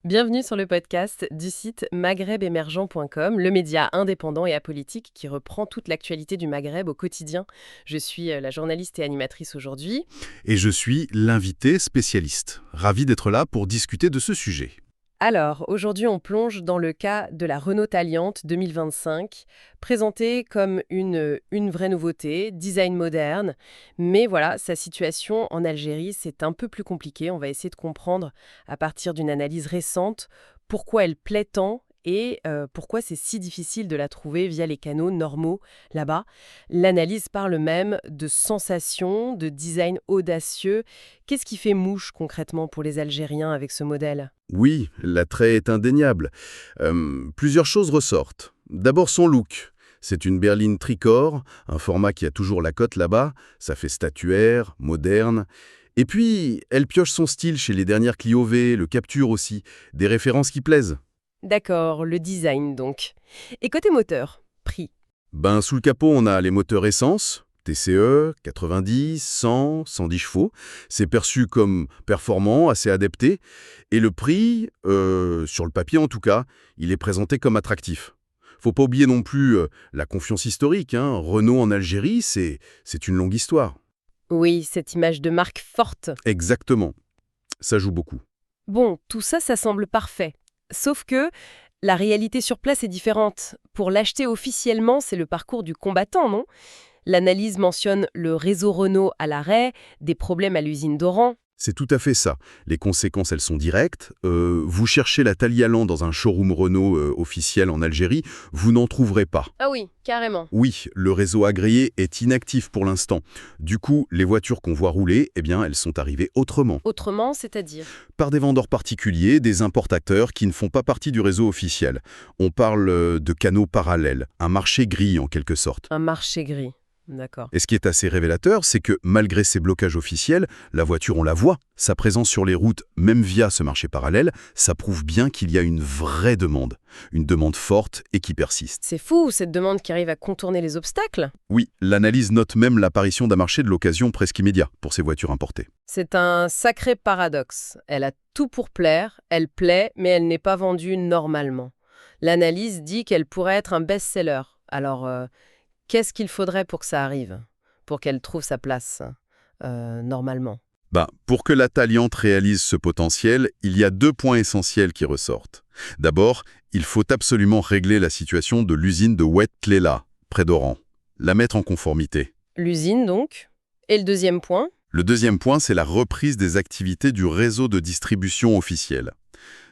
Bienvenue sur le podcast du site maghrebemergent.com, le média indépendant et apolitique qui reprend toute l'actualité du Maghreb au quotidien. Je suis la journaliste et animatrice aujourd'hui. Et je suis l'invité spécialiste. Ravi d'être là pour discuter de ce sujet. Alors, aujourd'hui, on plonge dans le cas de la Renault Taliant 2025, présentée comme une vraie nouveauté, design moderne. Mais voilà, sa situation en Algérie, c'est un peu plus compliqué. On va essayer de comprendre, à partir d'une analyse récente, pourquoi elle plaît tant et pourquoi c'est si difficile de la trouver via les canaux normaux là-bas. L'analyse parle même de sensations, de design audacieux. Qu'est-ce qui fait mouche concrètement pour les Algériens avec ce modèle ? Oui, l'attrait est indéniable. Plusieurs choses ressortent. D'abord son look. C'est une berline tricorps, un format qui a toujours la cote là-bas. Ça fait statuaire, moderne. Et puis, elle pioche son style chez les dernières Clio V, le Capture aussi. Des références qui plaisent. D'accord, le design donc. Et côté moteur, prix. Sous le capot, on a les moteurs essence, TCE, 90, 100, 110 chevaux. C'est perçu comme performant, assez adapté. Et le prix, sur le papier en tout cas, il est présenté comme attractif. Faut pas oublier non plus la confiance historique. Renault en Algérie, c'est une longue histoire. Oui, cette image de marque forte. Exactement. Ça joue beaucoup. Bon, tout ça, ça semble parfait. Sauf que la réalité sur place est différente. Pour l'acheter officiellement, c'est le parcours du combattant, non ? L'analyse mentionne le réseau Renault à l'arrêt, des problèmes à l'usine d'Oran. C'est tout à fait ça. Les conséquences, elles sont directes. Vous cherchez la Talialant dans un showroom Renault officiel en Algérie, vous n'en trouverez pas. Ah oui, carrément. Oui, le réseau agréé est inactif pour l'instant. Du coup, les voitures qu'on voit rouler, elles sont arrivées autrement. Autrement, c'est-à-dire ? Par des vendeurs particuliers, des importateurs qui ne font pas partie du réseau officiel. On parle de canaux parallèles, un marché gris en quelque sorte. Un marché gris. D'accord. Et ce qui est assez révélateur, c'est que malgré ces blocages officiels, la voiture, on la voit. Sa présence sur les routes, même via ce marché parallèle, ça prouve bien qu'il y a une vraie demande. Une demande forte et qui persiste. C'est fou, cette demande qui arrive à contourner les obstacles. Oui, l'analyse note même l'apparition d'un marché de l'occasion presque immédiat pour ces voitures importées. C'est un sacré paradoxe. Elle a tout pour plaire, elle plaît, mais elle n'est pas vendue normalement. L'analyse dit qu'elle pourrait être un best-seller. Alors, qu'est-ce qu'il faudrait pour que ça arrive ? Pour qu'elle trouve sa place, normalement ? Pour que la Taliant réalise ce potentiel, il y a 2 points essentiels qui ressortent. D'abord, il faut absolument régler la situation de l'usine de Oued Tlela, près d'Oran. La mettre en conformité. L'usine, donc. Et le deuxième point ? Le deuxième point, c'est la reprise des activités du réseau de distribution officiel.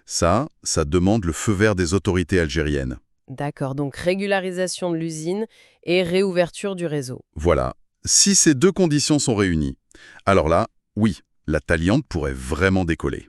Ça demande le feu vert des autorités algériennes. D'accord, donc régularisation de l'usine et réouverture du réseau. Voilà. Si ces 2 conditions sont réunies, alors là, oui, la Taliant pourrait vraiment décoller.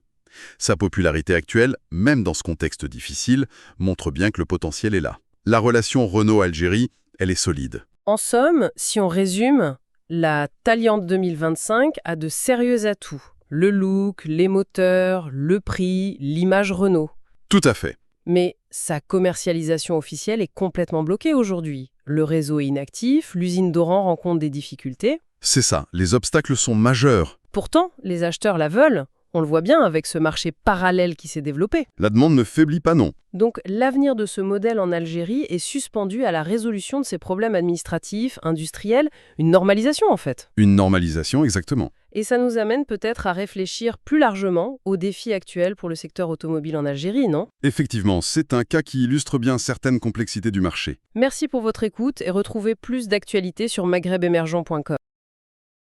Sa popularité actuelle, même dans ce contexte difficile, montre bien que le potentiel est là. La relation Renault-Algérie, elle est solide. En somme, si on résume, la Taliant 2025 a de sérieux atouts. Le look, les moteurs, le prix, l'image Renault. Tout à fait. Mais sa commercialisation officielle est complètement bloquée aujourd'hui. Le réseau est inactif, l'usine d'Oran rencontre des difficultés. C'est ça, les obstacles sont majeurs. Pourtant, les acheteurs la veulent. On le voit bien avec ce marché parallèle qui s'est développé. La demande ne faiblit pas, non. Donc l'avenir de ce modèle en Algérie est suspendu à la résolution de ces problèmes administratifs, industriels, une normalisation en fait. Une normalisation, exactement. Et ça nous amène peut-être à réfléchir plus largement aux défis actuels pour le secteur automobile en Algérie, non ? Effectivement, c'est un cas qui illustre bien certaines complexités du marché. Merci pour votre écoute et retrouvez plus d'actualités sur maghrebemergent.com.